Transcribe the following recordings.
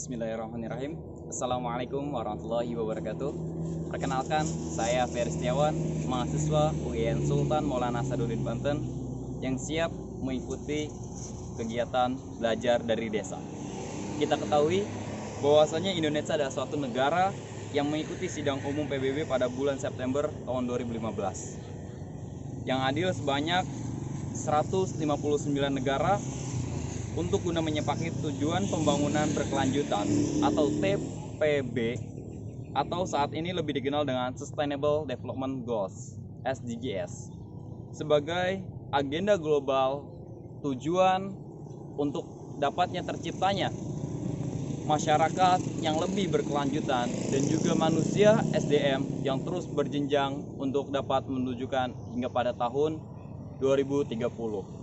Bismillahirrahmanirrahim. Assalamualaikum warahmatullahi wabarakatuh. Perkenalkan, saya Ferry Setiawan, mahasiswa UIN Sultan Maulana Saduddin Banten yang siap mengikuti kegiatan belajar dari desa. Kita ketahui bahwasanya Indonesia adalah suatu negara yang mengikuti sidang umum PBB pada bulan September tahun 2015. Yang adil sebanyak 159 negara untuk guna menyepakati tujuan pembangunan berkelanjutan atau TPB atau saat ini lebih dikenal dengan Sustainable Development Goals (SDGs) sebagai agenda global tujuan untuk dapatnya terciptanya masyarakat yang lebih berkelanjutan dan juga manusia SDM yang terus berjenjang untuk dapat menunjukkan hingga pada tahun 2030.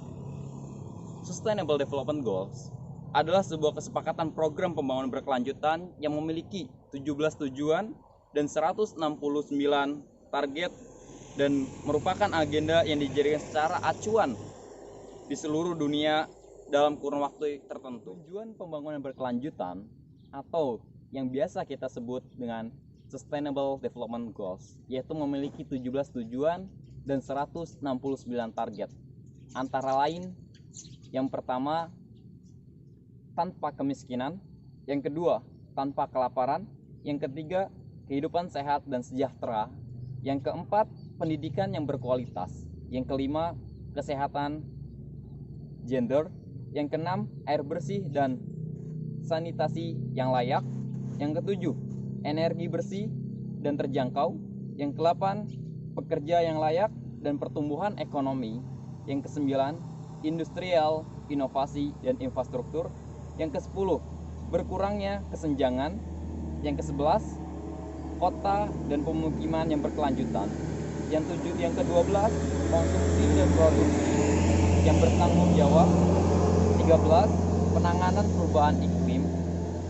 Sustainable Development Goals adalah sebuah kesepakatan program pembangunan berkelanjutan yang memiliki 17 tujuan dan 169 target dan merupakan agenda yang dijadikan secara acuan di seluruh dunia dalam kurun waktu tertentu. Tujuan pembangunan berkelanjutan atau yang biasa kita sebut dengan Sustainable Development Goals yaitu memiliki 17 tujuan dan 169 target. Antara lain, yang pertama, tanpa kemiskinan. Yang kedua, tanpa kelaparan. Yang ketiga, kehidupan sehat dan sejahtera. Yang keempat, pendidikan yang berkualitas. Yang kelima, kesehatan gender. Yang keenam, air bersih dan sanitasi yang layak. Yang ketujuh, energi bersih dan terjangkau. Yang kedelapan, pekerja yang layak dan pertumbuhan ekonomi. Yang kesembilan, industrial, inovasi, dan infrastruktur. Yang ke-10, berkurangnya kesenjangan. Yang ke-11, kota dan pemukiman yang berkelanjutan. Yang ke-12, konsumsi dan produksi yang bertanggung jawab. 13, penanganan perubahan iklim.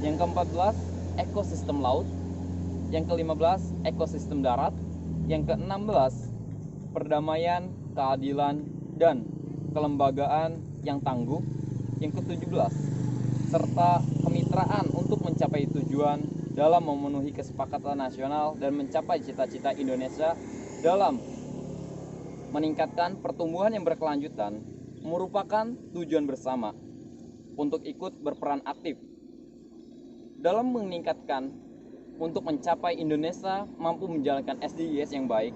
Yang ke-14, ekosistem laut. Yang ke-15, ekosistem darat. Yang ke-16, perdamaian, keadilan, dan kelembagaan yang tangguh. Yang ke-17, serta kemitraan untuk mencapai tujuan dalam memenuhi kesepakatan nasional dan mencapai cita-cita Indonesia dalam meningkatkan pertumbuhan yang berkelanjutan merupakan tujuan bersama untuk ikut berperan aktif dalam meningkatkan untuk mencapai Indonesia mampu menjalankan SDGs yang baik.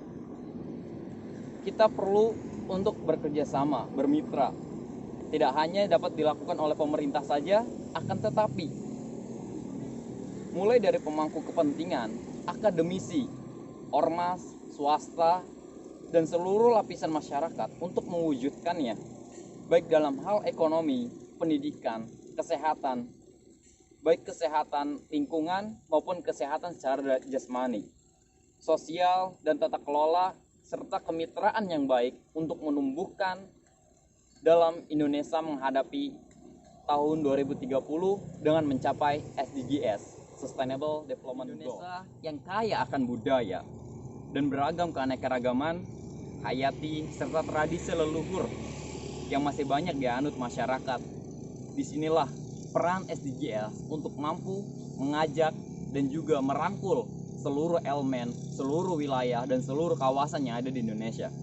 Kita perlu untuk bekerja sama, bermitra. Tidak hanya dapat dilakukan oleh pemerintah saja, akan tetapi mulai dari pemangku kepentingan, akademisi, ormas, swasta, dan seluruh lapisan masyarakat untuk mewujudkannya, baik dalam hal ekonomi, pendidikan, kesehatan, baik kesehatan lingkungan maupun kesehatan secara jasmani, sosial, dan tata kelola, serta kemitraan yang baik untuk menumbuhkan dalam Indonesia menghadapi tahun 2030 dengan mencapai SDGs, Sustainable Development Goals. Indonesia yang kaya akan budaya dan beragam keanekaragaman hayati serta tradisi leluhur yang masih banyak dianut masyarakat. Disinilah peran SDGs untuk mampu mengajak dan juga merangkul seluruh elemen, seluruh wilayah, dan seluruh kawasan yang ada di Indonesia.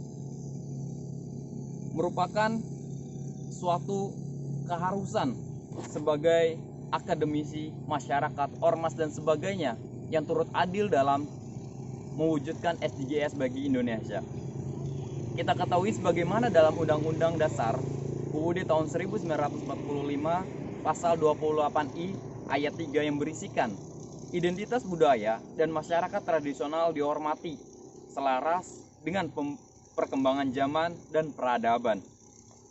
Merupakan suatu keharusan sebagai akademisi, masyarakat, ormas, dan sebagainya yang turut adil dalam mewujudkan SDGs bagi Indonesia. Kita ketahui sebagaimana dalam Undang-Undang Dasar UUD tahun 1945 pasal 28I ayat 3 yang berisikan identitas budaya dan masyarakat tradisional dihormati selaras dengan perkembangan zaman dan peradaban,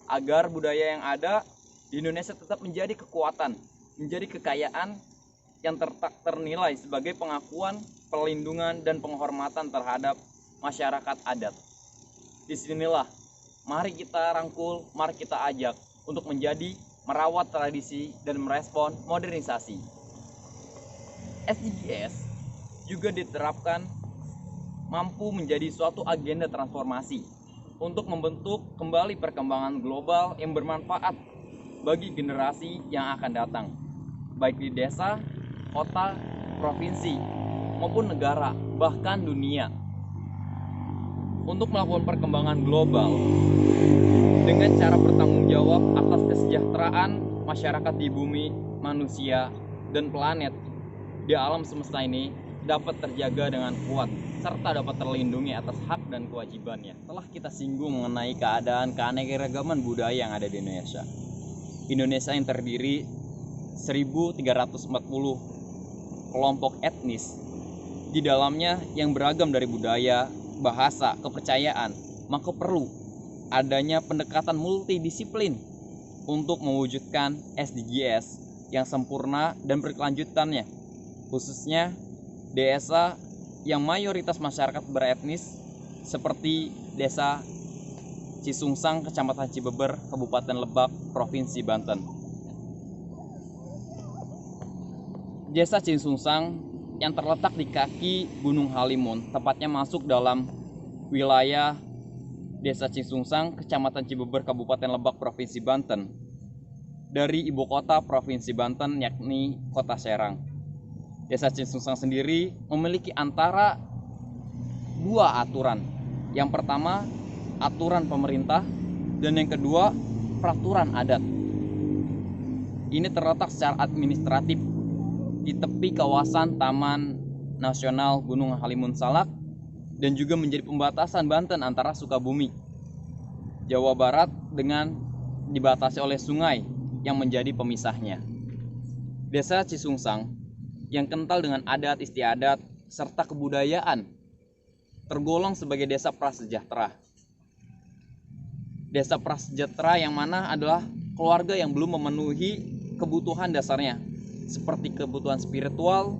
agar budaya yang ada di Indonesia tetap menjadi kekuatan, menjadi kekayaan yang ternilai sebagai pengakuan, perlindungan, dan penghormatan terhadap masyarakat adat. Disinilah mari kita rangkul, mari kita ajak untuk menjadi merawat tradisi dan merespon modernisasi. SDGs juga diterapkan mampu menjadi suatu agenda transformasi untuk membentuk kembali perkembangan global yang bermanfaat bagi generasi yang akan datang, baik di desa kota, provinsi, maupun negara, bahkan dunia, untuk melakukan perkembangan global dengan cara bertanggung jawab atas kesejahteraan masyarakat di bumi, manusia, dan planet di alam semesta ini dapat terjaga dengan kuat serta dapat terlindungi atas hak dan kewajibannya. Setelah kita singgung mengenai keadaan keanekaragaman budaya yang ada di Indonesia. Indonesia yang terdiri 1340 kelompok etnis, di dalamnya yang beragam dari budaya, bahasa, kepercayaan, maka perlu adanya pendekatan multidisiplin untuk mewujudkan SDGs yang sempurna dan berkelanjutannya, khususnya desa yang mayoritas masyarakat beretnis seperti Desa Cisungsang, Kecamatan Cibeber, Kabupaten Lebak, Provinsi Banten. Desa Cisungsang yang terletak di kaki Gunung Halimun, tepatnya masuk dalam wilayah Desa Cisungsang, Kecamatan Cibeber, Kabupaten Lebak, Provinsi Banten, dari ibu kota Provinsi Banten yakni Kota Serang. Desa Cisungsang sendiri memiliki antara dua aturan. Yang pertama, aturan pemerintah, dan yang kedua, peraturan adat. Ini terletak secara administratif di tepi kawasan Taman Nasional Gunung Halimun Salak dan juga menjadi pembatasan Banten antara Sukabumi, Jawa Barat dengan dibatasi oleh sungai yang menjadi pemisahnya. Desa Cisungsang yang kental dengan adat istiadat serta kebudayaan tergolong sebagai desa prasejahtera. Desa prasejahtera yang mana adalah keluarga yang belum memenuhi kebutuhan dasarnya seperti kebutuhan spiritual,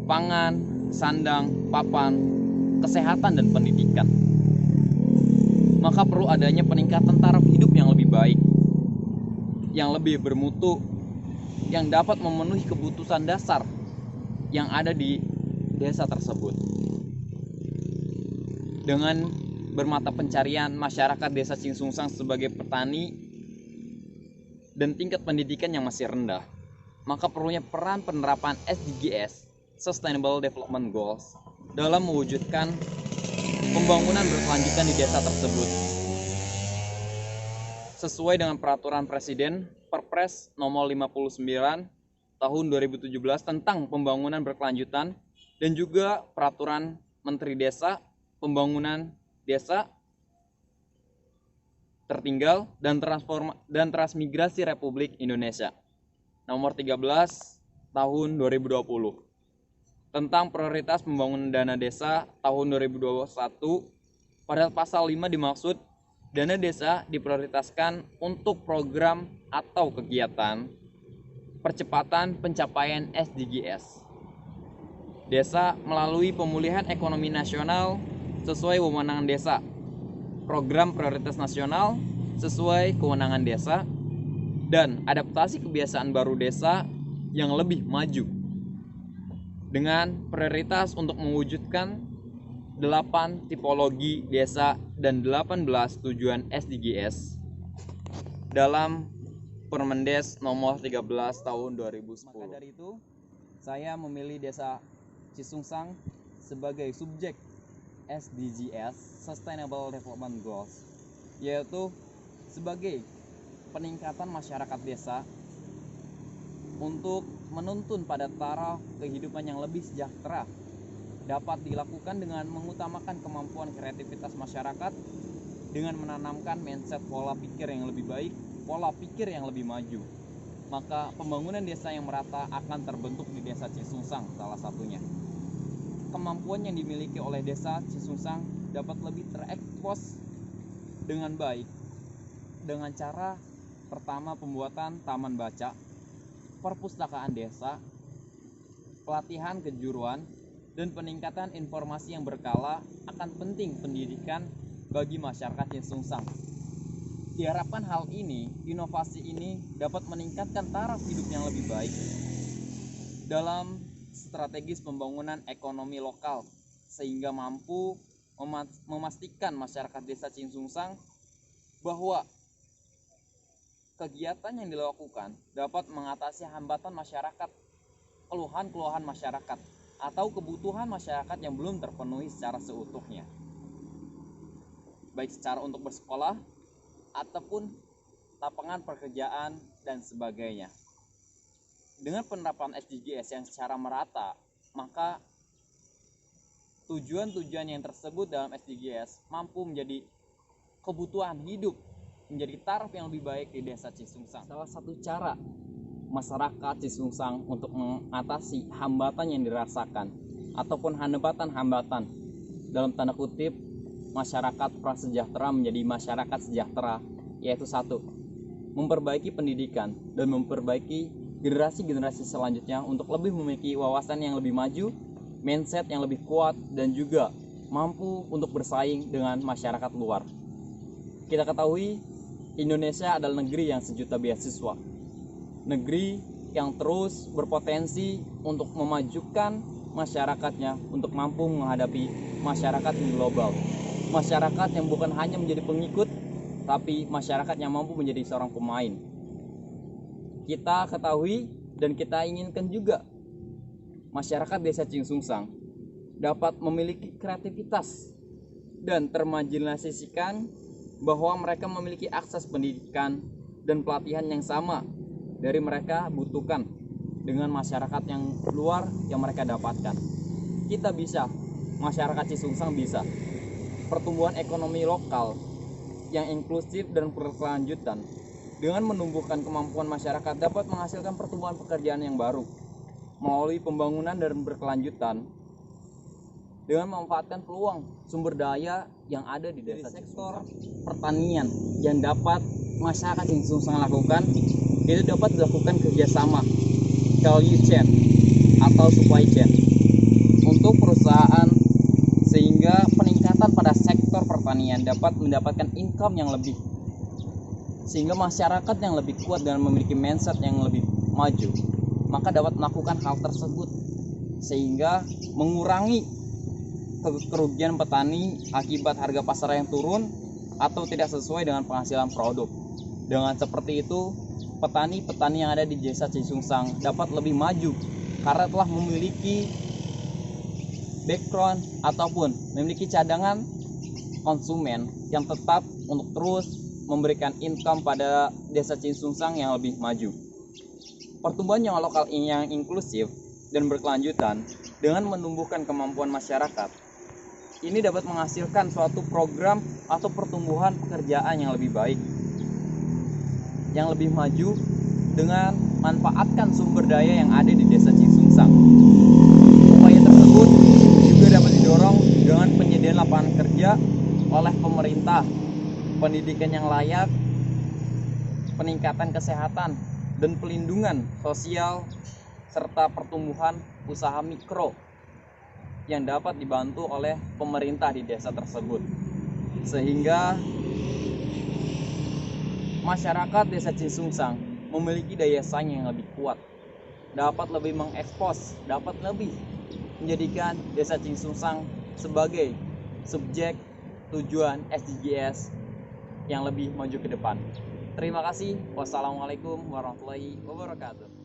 pangan, sandang, papan, kesehatan, dan pendidikan. Maka perlu adanya peningkatan taraf hidup yang lebih baik, yang lebih bermutu, yang dapat memenuhi kebutuhan dasar yang ada di desa tersebut. Dengan bermata pencarian masyarakat Desa Cisungsang sebagai petani dan tingkat pendidikan yang masih rendah, maka perlunya peran penerapan SDGs, Sustainable Development Goals, dalam mewujudkan pembangunan berkelanjutan di desa tersebut. Sesuai dengan peraturan Presiden Perpres nomor 59 tahun 2017 tentang pembangunan berkelanjutan dan juga peraturan Menteri Desa, Pembangunan Desa Tertinggal dan Transmigrasi Republik Indonesia nomor 13 tahun 2020 tentang prioritas pembangunan dana desa tahun 2021. Pada pasal 5 dimaksud dana desa diprioritaskan untuk program atau kegiatan percepatan pencapaian SDGs. Desa melalui pemulihan ekonomi nasional sesuai wewenang desa, program prioritas nasional sesuai kewenangan desa, dan adaptasi kebiasaan baru desa yang lebih maju dengan prioritas untuk mewujudkan 8 tipologi desa dan 18 tujuan SDGs dalam Permendes nomor 13 tahun 2010. Maka dari itu, saya memilih Desa Cisungsang sebagai subjek SDGs, Sustainable Development Goals, yaitu sebagai peningkatan masyarakat desa untuk menuntun pada taraf kehidupan yang lebih sejahtera dapat dilakukan dengan mengutamakan kemampuan kreativitas masyarakat dengan menanamkan mindset pola pikir yang lebih baik, pola pikir yang lebih maju. Maka pembangunan desa yang merata akan terbentuk di Desa Cisungsang salah satunya. Kemampuan yang dimiliki oleh Desa Cisungsang dapat lebih terekspos dengan baik dengan cara pertama pembuatan taman baca, perpustakaan desa, pelatihan kejuruan, dan peningkatan informasi yang berkala akan penting pendidikan bagi masyarakat Cisungsang. Diharapkan hal ini, inovasi ini dapat meningkatkan taraf hidup yang lebih baik dalam strategis pembangunan ekonomi lokal sehingga mampu memastikan masyarakat Desa Cisungsang bahwa kegiatan yang dilakukan dapat mengatasi hambatan masyarakat keluhan-keluhan masyarakat atau kebutuhan masyarakat yang belum terpenuhi secara seutuhnya, baik secara untuk bersekolah ataupun lapangan pekerjaan dan sebagainya. Dengan penerapan SDGs yang secara merata, maka tujuan-tujuan yang tersebut dalam SDGs mampu menjadi kebutuhan hidup, menjadi taraf yang lebih baik di desa Cisungsang. Salah satu cara masyarakat Cisungsang untuk mengatasi hambatan yang dirasakan ataupun hambatan-hambatan dalam tanda kutip masyarakat prasejahtera menjadi masyarakat sejahtera, yaitu satu, memperbaiki pendidikan dan memperbaiki generasi-generasi selanjutnya untuk lebih memiliki wawasan yang lebih maju, mindset yang lebih kuat, dan juga mampu untuk bersaing dengan masyarakat luar. Kita ketahui Indonesia adalah negeri yang sejuta beasiswa, negeri yang terus berpotensi untuk memajukan masyarakatnya untuk mampu menghadapi masyarakat yang global, masyarakat yang bukan hanya menjadi pengikut, tapi masyarakat yang mampu menjadi seorang pemain. Kita ketahui dan kita inginkan juga masyarakat desa Cisungsang dapat memiliki kreativitas dan termarginalisasikan, bahwa mereka memiliki akses pendidikan dan pelatihan yang sama dari mereka butuhkan dengan masyarakat yang luar yang mereka dapatkan. Kita bisa, masyarakat Cisungsang bisa. Pertumbuhan ekonomi lokal yang inklusif dan berkelanjutan dengan menumbuhkan kemampuan masyarakat dapat menghasilkan pertumbuhan pekerjaan yang baru melalui pembangunan dan berkelanjutan dengan memanfaatkan peluang sumber daya yang ada di desa. Sektor pertanian yang dapat masyarakat Cisungsang lakukan, itu dapat dilakukan kerjasama value chain atau supply chain untuk perusahaan, sehingga peningkatan pada sektor pertanian dapat mendapatkan income yang lebih, sehingga masyarakat yang lebih kuat dan memiliki mindset yang lebih maju, maka dapat melakukan hal tersebut sehingga mengurangi kerugian petani akibat harga pasar yang turun atau tidak sesuai dengan penghasilan produk. Dengan seperti itu, petani-petani yang ada di desa Cisungsang dapat lebih maju karena telah memiliki background ataupun memiliki cadangan konsumen yang tetap untuk terus memberikan income pada desa Cisungsang yang lebih maju. Pertumbuhan yang lokal ini yang inklusif dan berkelanjutan dengan menumbuhkan kemampuan masyarakat, ini dapat menghasilkan suatu program atau pertumbuhan pekerjaan yang lebih baik, yang lebih maju dengan manfaatkan sumber daya yang ada di desa Cisungsang. Upaya tersebut juga dapat didorong dengan penyediaan lapangan kerja oleh pemerintah, pendidikan yang layak, peningkatan kesehatan dan pelindungan sosial, serta pertumbuhan usaha mikro yang dapat dibantu oleh pemerintah di desa tersebut, sehingga masyarakat desa Cisungsang memiliki daya saing yang lebih kuat, dapat lebih mengekspos, dapat lebih menjadikan desa Cisungsang sebagai subjek tujuan SDGs yang lebih maju ke depan. Terima kasih. Wassalamualaikum warahmatullahi wabarakatuh.